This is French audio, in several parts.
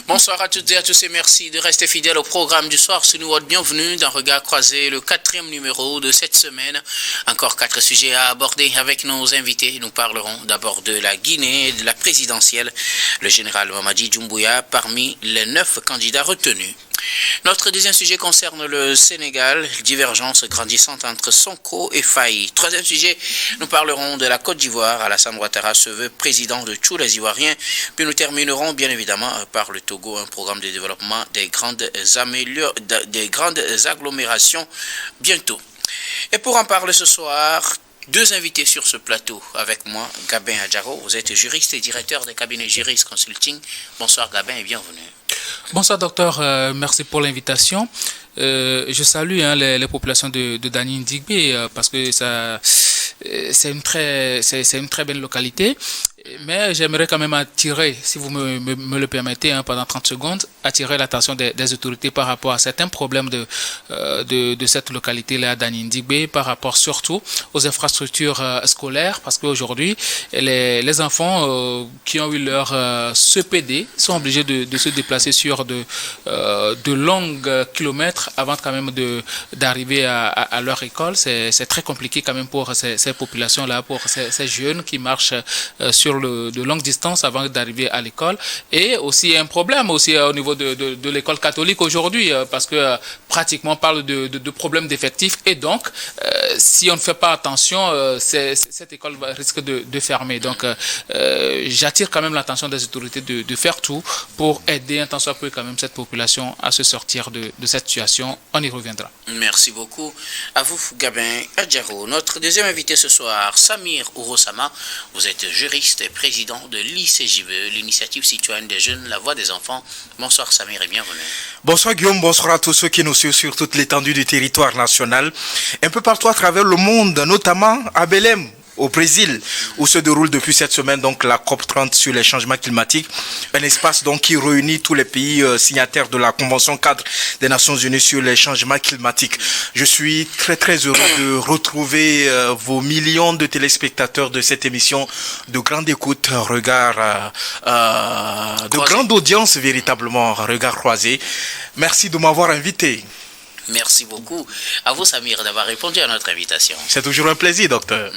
Bonsoir à toutes et à tous et merci de rester fidèles au programme du soir. C'est nous, bienvenue dans Regard Croisé, le 4e numéro de cette semaine. Encore 4 sujets à aborder avec nos invités. Nous parlerons d'abord de la Guinée et de la présidentielle. Le général Mamadi Doumbouya parmi les 9 candidats retenus. Notre deuxième sujet concerne le Sénégal, divergence grandissante entre Sonko et Faye. Troisième sujet, nous parlerons de la Côte d'Ivoire. Alassane Ouattara se veut président de tous les Ivoiriens. Puis nous terminerons bien évidemment par le Togo, un programme de développement des grandes agglomérations bientôt. Et pour en parler ce soir, 2 invités sur ce plateau avec moi, Gabin Adjaro. Vous êtes juriste et directeur des cabinets Juris Consulting. Bonsoir Gabin et bienvenue. Bonsoir docteur, merci pour l'invitation. Je salue les populations de Dani Ndigbe parce que c'est une très belle localité. Mais j'aimerais quand même attirer, si vous me le permettez, pendant 30 secondes, attirer l'attention des autorités par rapport à certains problèmes de cette localité-là, Dani Ndigbe, par rapport surtout aux infrastructures scolaires, parce qu'aujourd'hui, les enfants qui ont eu leur CPD sont obligés de se déplacer sur de longs kilomètres avant quand même d'arriver à leur école. C'est très compliqué quand même pour ces populations-là, pour ces jeunes qui marchent sur de longues distances avant d'arriver à l'école. Et aussi un problème aussi au niveau de l'école catholique aujourd'hui, parce que pratiquement on parle de problèmes d'effectifs, et donc si on ne fait pas attention, cette école risque de fermer. Donc j'attire quand même l'attention des autorités de faire tout pour aider un tant soit peu quand même cette population à se sortir de cette situation. On y reviendra. Merci beaucoup. À vous Gabin Adjaro. Notre deuxième invité ce soir, Samir Ourosama. Vous êtes juriste et président de l'ICJVE, l'initiative citoyenne des jeunes, la voix des enfants. Bonsoir Samir et bienvenue. Bonsoir Guillaume, bonsoir à tous ceux qui nous suivent sur toute l'étendue du territoire national, un peu partout à travers le monde, notamment à Belém, au Brésil, où se déroule depuis cette semaine donc la COP30 sur les changements climatiques, un espace donc qui réunit tous les pays signataires de la Convention cadre des Nations Unies sur les changements climatiques. Je suis très heureux de retrouver vos millions de téléspectateurs de cette émission de grande écoute, de grande audience véritablement, regard croisé. Merci de m'avoir invité. Merci beaucoup. À vous, Samir, d'avoir répondu à notre invitation. C'est toujours un plaisir, docteur.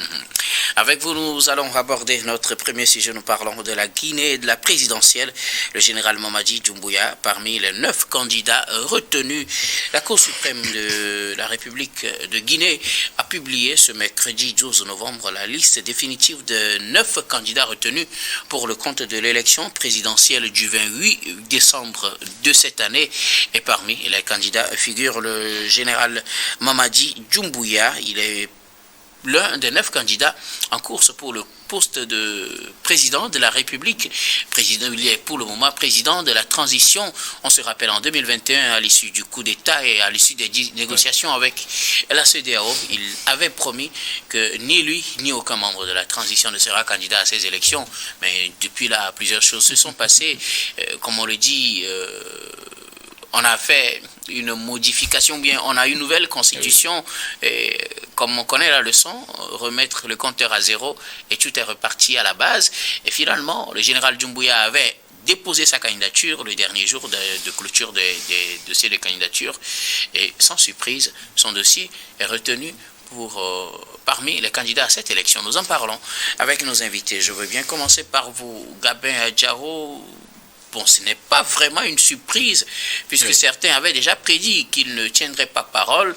Avec vous, nous allons aborder notre premier sujet. Nous parlons de la Guinée et de la présidentielle. Le général Mamadi Doumbouya, parmi les 9 candidats retenus. La Cour suprême de la République de Guinée a publié ce mercredi 12 novembre la liste définitive de 9 candidats retenus pour le compte de l'élection présidentielle du 28 décembre de cette année. Et parmi les candidats figure le général Mamadi Doumbouya. Il est l'un des 9 candidats en course pour le poste de président de la République. Il est pour le moment président de la transition. On se rappelle en 2021, à l'issue du coup d'État et à l'issue des négociations avec la CEDEAO, il avait promis que ni lui ni aucun membre de la transition ne sera candidat à ces élections. Mais depuis là, plusieurs choses se sont passées. Comme on le dit, on a fait une modification, bien on a une nouvelle constitution, et comme on connaît la leçon, remettre le compteur à zéro et tout est reparti à la base. Et finalement, le général Doumbouya avait déposé sa candidature le dernier jour de clôture des dossiers de candidature, et sans surprise, son dossier est retenu parmi les candidats à cette élection. Nous en parlons avec nos invités. Je veux bien commencer par vous, Gabin Adjaro. Bon, ce n'est pas vraiment une surprise, puisque oui, certains avaient déjà prédit qu'il ne tiendrait pas parole,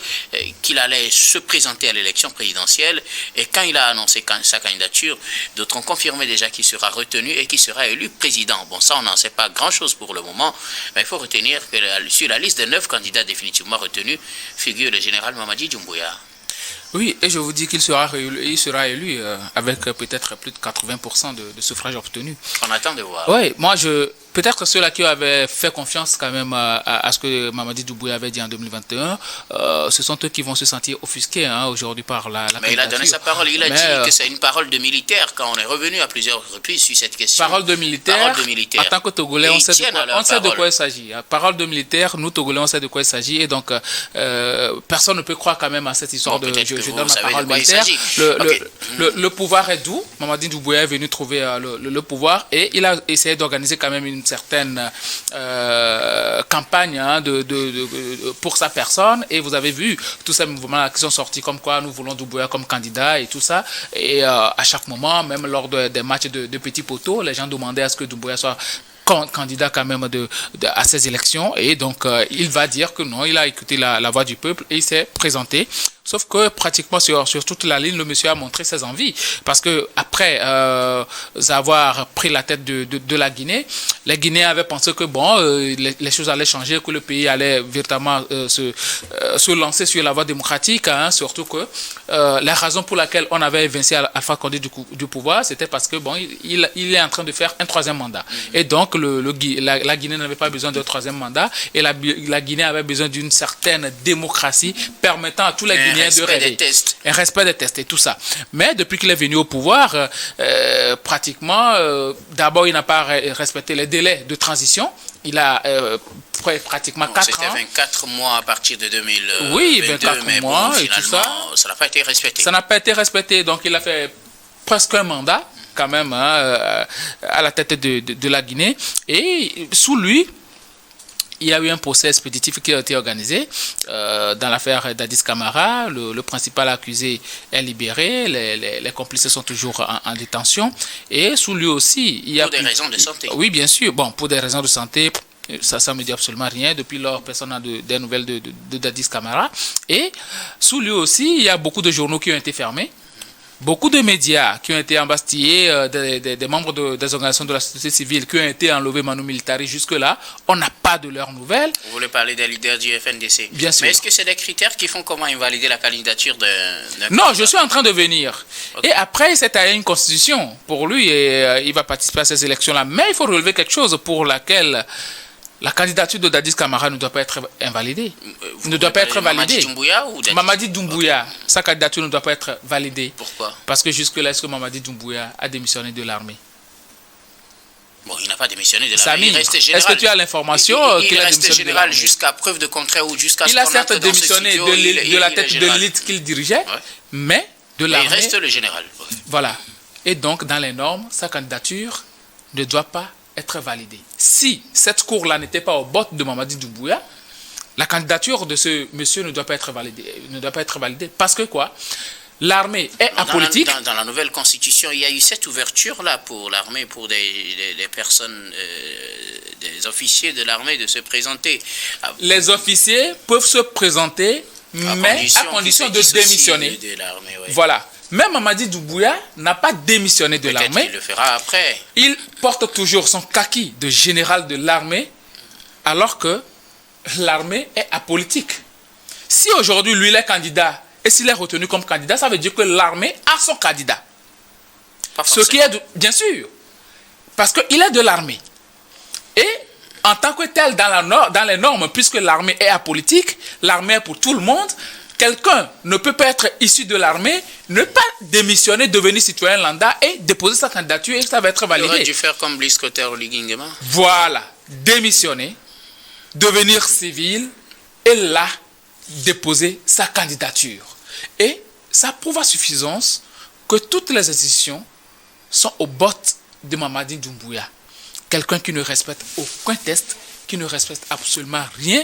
qu'il allait se présenter à l'élection présidentielle. Et quand il a annoncé sa candidature, d'autres ont confirmé déjà qu'il sera retenu et qu'il sera élu président. Bon, ça, on n'en sait pas grand-chose pour le moment, mais il faut retenir que sur la liste des 9 candidats définitivement retenus figure le général Mamadi Doumbouya. Oui, et je vous dis qu'il sera élu avec peut-être plus de 80% de suffrages obtenus. On attend de voir. Oui, moi peut-être ceux-là qui avaient fait confiance quand même à ce que Mamadi Doumbouya avait dit en 2021, ce sont eux qui vont se sentir offusqués aujourd'hui par la Mais il a donné sa parole, il a dit que c'est une parole de militaire quand on est revenu à plusieurs reprises sur cette question. Parole de militaire. En tant que Togolais, on sait de quoi il s'agit. Parole de militaire, nous Togolais, on sait de quoi il s'agit, et donc personne ne peut croire quand même à cette histoire de je donne ma parole militaire. Le pouvoir est doux. Mamadi Doumbouya est venu trouver le pouvoir, et il a essayé d'organiser quand même une une certaine campagne hein, pour sa personne. Et vous avez vu tous ces mouvements qui sont sortis comme quoi nous voulons Doumbouya comme candidat et tout ça. Et à chaque moment, même lors des matchs de petits poteaux, les gens demandaient à ce que Doumbouya soit candidat quand même à ces élections. Et donc, il va dire que non, il a écouté la voix du peuple et il s'est présenté. Sauf que pratiquement sur toute la ligne, le monsieur a montré ses envies. Parce que après avoir pris la tête de la Guinée, les Guinéens avaient pensé que bon, les choses allaient changer, que le pays allait véritablement se lancer sur la voie démocratique. Hein, surtout que la raison pour laquelle on avait évincé Alpha Condé du pouvoir, c'était parce que bon, il est en train de faire un troisième mandat. Et donc, la Guinée n'avait pas besoin d'un troisième mandat. Et la Guinée avait besoin d'une certaine démocratie permettant à tous les Guinéens de rêver. Un respect des tests et tout ça. Mais depuis qu'il est venu au pouvoir, pratiquement, d'abord, il n'a pas respecté les délais de transition. Il a pratiquement 4 ans. C'était 24 mois à partir de 2022. Oui, 24 mais mois bon, et tout ça. Ça n'a pas été respecté. Ça n'a pas été respecté. Donc, il a fait presque un mandat, quand même, hein, à la tête de la Guinée. Et sous lui, il y a eu un procès expéditif qui a été organisé dans l'affaire Dadis Camara. Le principal accusé est libéré. Les complices sont toujours en détention. Et sous lui aussi, il y a... Pour des raisons de santé. Oui, bien sûr. Bon, pour des raisons de santé, ça ne me dit absolument rien. Depuis lors, personne n'a des nouvelles de Dadis Camara. Et sous lui aussi, il y a beaucoup de journaux qui ont été fermés. Beaucoup de médias qui ont été embastillés, des membres des organisations de la société civile qui ont été enlevés manu militari jusque-là, on n'a pas de leurs nouvelles. Vous voulez parler des leaders du FNDC? Bien sûr. Mais est-ce que c'est des critères qui font comment invalider la candidature d'un Non, je suis en train de venir. Okay. Et après, il s'est taillé une constitution pour lui et il va participer à ces élections-là. Mais il faut relever quelque chose pour laquelle... La candidature de Dadis Camara ne doit pas être invalidée. Ne doit pas être validée. Mamadi Doumbouya ou Dadis? Mamadi Doumbouya, okay. Sa candidature ne doit pas être validée. Pourquoi? Parce que jusque-là, est-ce que Mamadi Doumbouya a démissionné de l'armée? Bon, il n'a pas démissionné de l'armée. Il reste général. Est-ce que tu as l'information qu'il a démissionné général jusqu'à preuve de contraire ou jusqu'à ce qu'il a certes démissionné de la tête de l'élite qu'il dirigeait, ouais. Mais de l'armée. Il reste le général. Ouais. Voilà. Et donc, dans les normes, sa candidature ne doit pas être validée. Si cette cour-là n'était pas au bord de Mamadi Doumbouya, la candidature de ce monsieur ne doit pas être validée. Parce que quoi? L'armée est apolitique. Dans la nouvelle constitution, il y a eu cette ouverture-là pour l'armée, pour des personnes, des officiers de l'armée de se présenter. Les officiers peuvent se présenter, mais à condition de démissionner. Ouais. Voilà. Même Mamadi Doumbouya n'a pas démissionné de l'armée. Il le fera après. Il porte toujours son kaki de général de l'armée, alors que l'armée est apolitique. Si aujourd'hui, lui, il est candidat, et s'il est retenu comme candidat, ça veut dire que l'armée a son candidat. Ce qui est, bien sûr, parce qu'il est de l'armée. Et en tant que tel, dans les normes, puisque l'armée est apolitique, l'armée est pour tout le monde, quelqu'un ne peut pas être issu de l'armée, ne pas démissionner, devenir citoyen lambda et déposer sa candidature et ça va être validé. Il aurait dû faire comme Blaise Cotter ou Liguingema. Voilà, démissionner, devenir civil et là, déposer sa candidature. Et ça prouve à suffisance que toutes les institutions sont au bord de Mamadi Doumbouya. Quelqu'un qui ne respecte aucun test, qui ne respecte absolument rien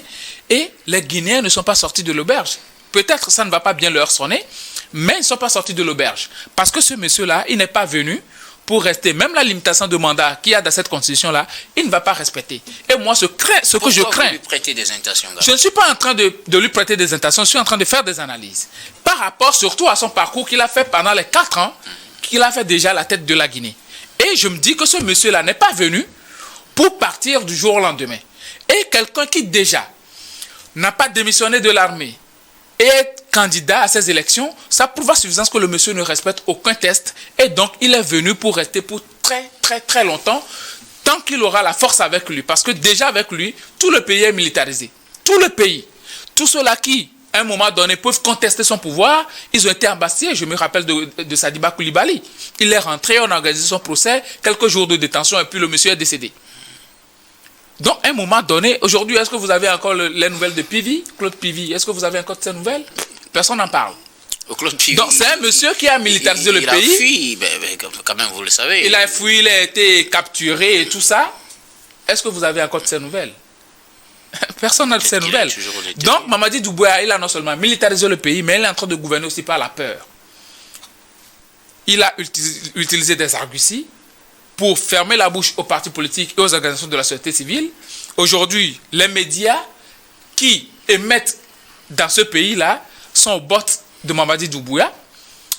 et les Guinéens ne sont pas sortis de l'auberge. Peut-être ça ne va pas bien leur sonner, mais ils ne sont pas sortis de l'auberge. Parce que ce monsieur-là, il n'est pas venu pour rester. Même la limitation de mandat qu'il y a dans cette constitution-là, il ne va pas respecter. Et moi, ce que je crains... Lui prêter des intentions, je ne suis pas en train de lui prêter des intentions, je suis en train de faire des analyses. Par rapport surtout à son parcours qu'il a fait pendant les 4 ans, qu'il a fait déjà à la tête de la Guinée. Et je me dis que ce monsieur-là n'est pas venu pour partir du jour au lendemain. Et quelqu'un qui déjà n'a pas démissionné de l'armée, et être candidat à ces élections, ça prouve à suffisance que le monsieur ne respecte aucun test et donc il est venu pour rester pour très longtemps tant qu'il aura la force avec lui. Parce que déjà avec lui, tout le pays est militarisé. Tout le pays. Tous ceux-là qui, à un moment donné, peuvent contester son pouvoir, ils ont été embastillés. Je me rappelle de Sadiba Koulibaly. Il est rentré, on a organisé son procès, quelques jours de détention et puis le monsieur est décédé. Donc, à un moment donné, aujourd'hui, est-ce que vous avez encore les nouvelles de Pivi, Claude Pivi? Est-ce que vous avez encore ces nouvelles? Personne n'en parle. Claude Pivi, donc, c'est un monsieur qui a militarisé le pays. Il a fui, quand même, vous le savez. Il a fui, il a été capturé et tout ça. est-ce que vous avez encore de ces nouvelles? Personne n'a de ces nouvelles. Donc, Mamadi Doumbouya, il a non seulement militarisé le pays, mais il est en train de gouverner aussi par la peur. Il a utilisé des arguties pour fermer la bouche aux partis politiques et aux organisations de la société civile. Aujourd'hui, les médias qui émettent dans ce pays-là sont au bord de Mamadi Doumbouya.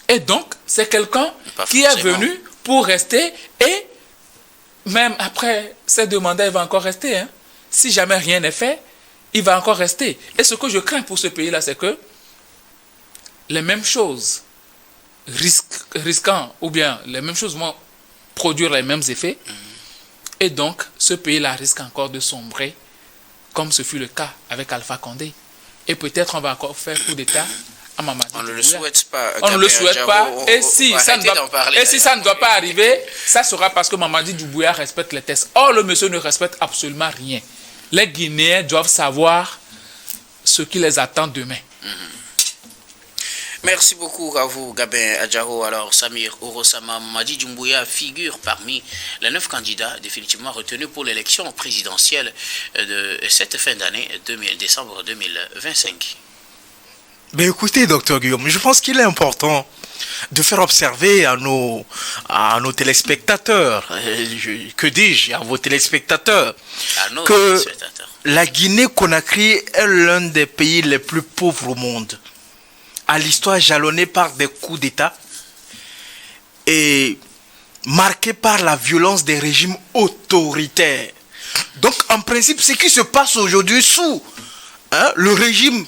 Et donc, c'est quelqu'un qui est venu pour rester et même après ces deux mandats, il va encore rester. Hein. Si jamais rien n'est fait, il va encore rester. Et ce que je crains pour ce pays-là, c'est que les mêmes choses risquant, ou bien les mêmes choses vont produire les mêmes effets. Et donc, ce pays-là risque encore de sombrer, comme ce fut le cas avec Alpha Condé. Et peut-être on va encore faire coup d'État à Mamadi Doumbouya. On ne le souhaite pas. On ne le souhaite pas. Et si ça ne doit pas arriver, ça sera parce que Mamadi Doumbouya respecte les tests. Or, le monsieur ne respecte absolument rien. Les Guinéens doivent savoir ce qui les attend demain. Merci beaucoup à vous, Gabin Adjaro. Alors, Samir Orosama, Mamadi Doumbouya figure parmi les 9 candidats définitivement retenus pour l'élection présidentielle de cette fin d'année, décembre 2025. Mais écoutez, docteur Guillaume, je pense qu'il est important de faire observer à nos téléspectateurs, que dis-je, à vos téléspectateurs, que la Guinée-Conakry est l'un des pays les plus pauvres au monde, à l'histoire jalonnée par des coups d'État et marquée par la violence des régimes autoritaires. Donc, en principe, ce qui se passe aujourd'hui sous le régime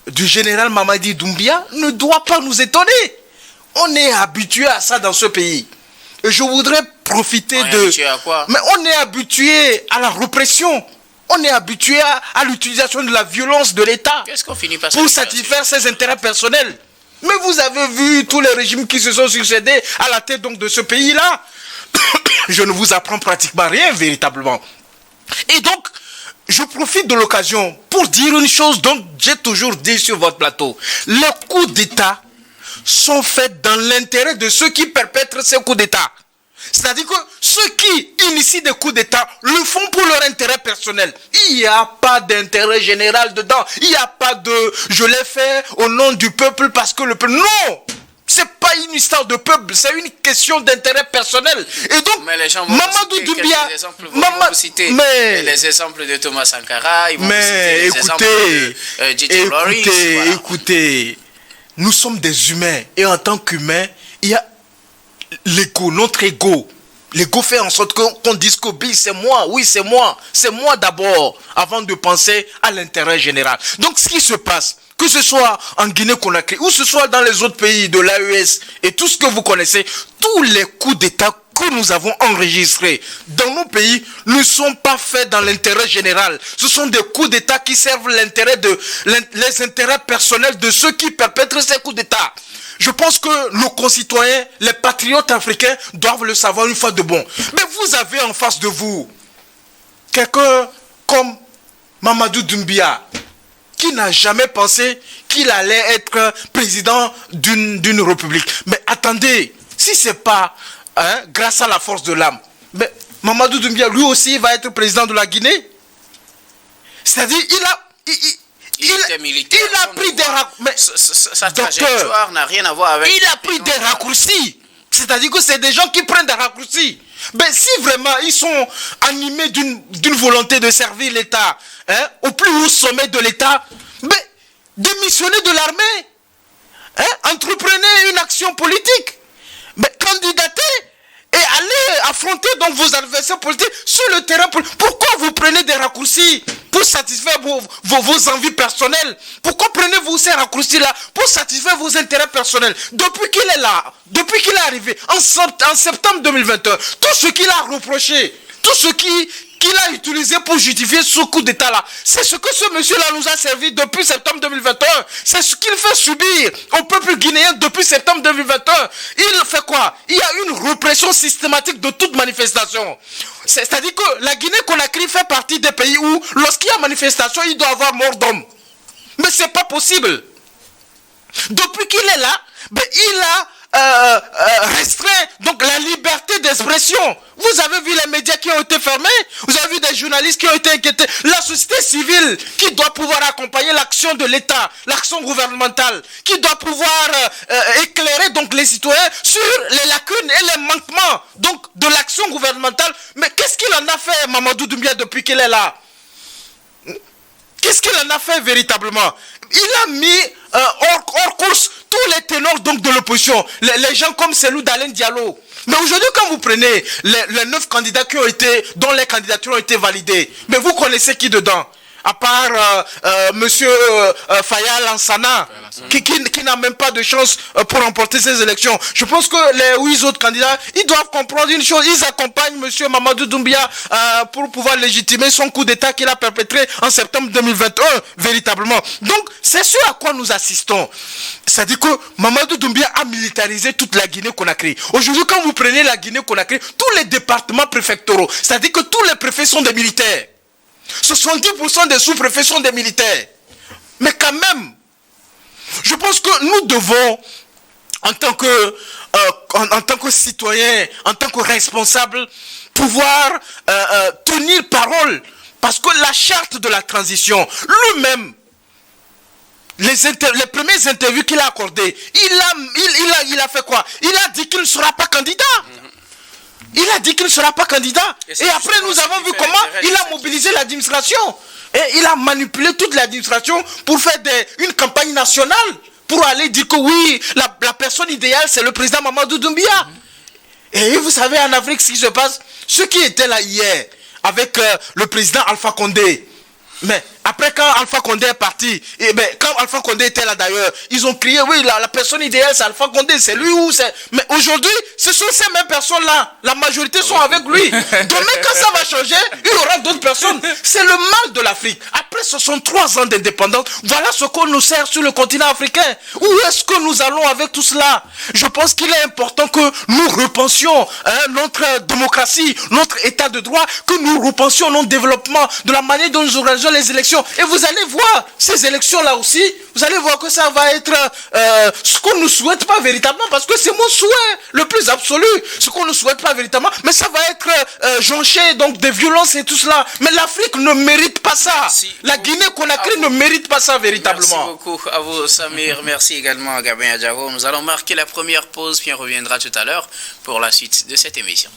du général Mamadi Doumbouya ne doit pas nous étonner. On est habitué à ça dans ce pays. Et je voudrais profiter habitué à quoi? Mais on est habitué à la répression. On est habitué à l'utilisation de la violence de l'État pour satisfaire ses intérêts personnels. Mais vous avez vu tous les régimes qui se sont succédés à la tête donc de ce pays-là. Je ne vous apprends pratiquement rien véritablement. Et donc, je profite de l'occasion pour dire une chose dont j'ai toujours dit sur votre plateau. Les coups d'État sont faits dans l'intérêt de ceux qui perpètrent ces coups d'État. C'est-à-dire que ceux qui initient des coups d'État le font pour leur intérêt personnel. Il n'y a pas d'intérêt général dedans. Il n'y a pas de « je l'ai fait au nom du peuple parce que le peuple... » Non! C'est pas une histoire de peuple, c'est une question d'intérêt personnel. Et donc, Mamadou Doumbouya... Les exemples de Thomas Sankara, ils vont citer les exemples de J.J. Lawrence. Écoutez, nous sommes des humains. Et en tant qu'humains, il y a l'ego, notre ego. L'ego fait en sorte qu'on dise que c'est moi, oui c'est moi d'abord, avant de penser à l'intérêt général. Donc ce qui se passe, que ce soit en Guinée-Conakry, ou ce soit dans les autres pays de l'AES, et tout ce que vous connaissez, tous les coups d'État que nous avons enregistrés dans nos pays ne sont pas faits dans l'intérêt général. Ce sont des coups d'État qui servent les intérêts personnels de ceux qui perpètrent ces coups d'État. Je pense que nos concitoyens, les patriotes africains, doivent le savoir une fois de bon. Mais vous avez en face de vous quelqu'un comme Mamadou Doumbouya, qui n'a jamais pensé qu'il allait être président d'une république. Mais attendez, si ce n'est pas grâce à la force de l'âme, mais Mamadou Doumbouya, lui aussi, va être président de la Guinée. C'est-à-dire, il a pris des raccourcis. Sa trajectoire n'a rien à voir avec... Il a pris des raccourcis. C'est-à-dire que c'est des gens qui prennent des raccourcis. Mais si vraiment ils sont animés d'une volonté de servir l'État, au plus haut sommet de l'État, démissionnez de l'armée. Entreprenez une action politique. Candidatez et allez affronter donc vos adversaires politiques sur le terrain. Pourquoi vous prenez des raccourcis pour satisfaire vos envies personnelles? Pourquoi prenez-vous ces raccourcis-là pour satisfaire vos intérêts personnels? Depuis qu'il est là, depuis qu'il est arrivé, en septembre 2021, tout ce qu'il a reproché, tout ce qu'il a utilisé pour justifier ce coup d'État-là, c'est ce que ce monsieur-là nous a servi depuis septembre 2021. C'est ce qu'il fait subir au peuple guinéen depuis septembre 2021. Il fait quoi? Il y a une répression systématique de toute manifestation. C'est-à-dire que la Guinée-Conakry fait partie des pays où, lorsqu'il y a manifestation, il doit y avoir mort d'homme. Mais c'est pas possible. Depuis qu'il est là, il a restreint donc la liberté d'expression. Vous avez vu les médias qui ont été fermés, vous avez vu des journalistes qui ont été inquiétés. La société civile qui doit pouvoir accompagner l'action de l'État, l'action gouvernementale, qui doit pouvoir éclairer donc les citoyens sur les lacunes et les manquements donc de l'action gouvernementale. Mais qu'est-ce qu'il en a fait, Mamadou Doumbia, depuis qu'il est là? Qu'est-ce qu'il en a fait véritablement? Il a mis hors course tous les ténors donc de l'opposition, les gens comme Cellou Dalein Diallo. Mais aujourd'hui, quand vous prenez les 9 candidats dont les candidatures ont été validées, mais vous connaissez qui dedans? À part monsieur Faya Lansana, qui n'a même pas de chance pour remporter ces élections. Je pense que les 8 autres candidats, ils doivent comprendre une chose, ils accompagnent monsieur Mamadou Doumbia pour pouvoir légitimer son coup d'État qu'il a perpétré en septembre 2021, véritablement. Donc, c'est ce à quoi nous assistons. C'est-à-dire que Mamadou Doumbia a militarisé toute la Guinée-Conakry. Aujourd'hui, quand vous prenez la Guinée-Conakry, tous les départements préfectoraux, c'est-à-dire que tous les préfets sont des militaires. 70% des sous-préfets sont des militaires. Mais quand même, je pense que nous devons, en tant que citoyens, en tant que responsables, pouvoir tenir parole. Parce que la charte de la transition, lui-même, les premières interviews qu'il a accordées, il a fait quoi? Il a dit qu'il ne sera pas candidat. Il a dit qu'il ne sera pas candidat. Et après, nous avons vu comment il a mobilisé l'administration. Et il a manipulé toute l'administration pour faire une campagne nationale. Pour aller dire que oui, la personne idéale, c'est le président Mamadou Doumbia. Et vous savez, en Afrique, ce qui se passe, ceux qui étaient là hier, avec le président Alpha Condé, mais après quand Alpha Condé est parti, quand Alpha Condé était là d'ailleurs, ils ont crié, oui, la personne idéale c'est Alpha Condé, c'est lui ou c'est... Mais aujourd'hui, ce sont ces mêmes personnes-là, la majorité sont avec lui. Demain, quand ça va changer, il y aura d'autres personnes. C'est le mal de l'Afrique. Après 63 ans d'indépendance, voilà ce qu'on nous sert sur le continent africain. Où est-ce que nous allons avec tout cela? Je pense qu'il est important que nous repensions notre démocratie, notre état de droit, que nous repensions notre développement, de la manière dont nous organisons les élections. Et vous allez voir, ces élections-là aussi, vous allez voir que ça va être ce qu'on ne souhaite pas véritablement, parce que c'est mon souhait le plus absolu, ce qu'on ne souhaite pas véritablement, mais ça va être jonché donc des violences et tout cela. Mais l'Afrique ne mérite pas ça. Merci. La Guinée-Conakry ne mérite pas ça véritablement. Merci beaucoup à vous, Samir. Merci également à Gabin Adjaro. Nous allons marquer la première pause, puis on reviendra tout à l'heure pour la suite de cette émission.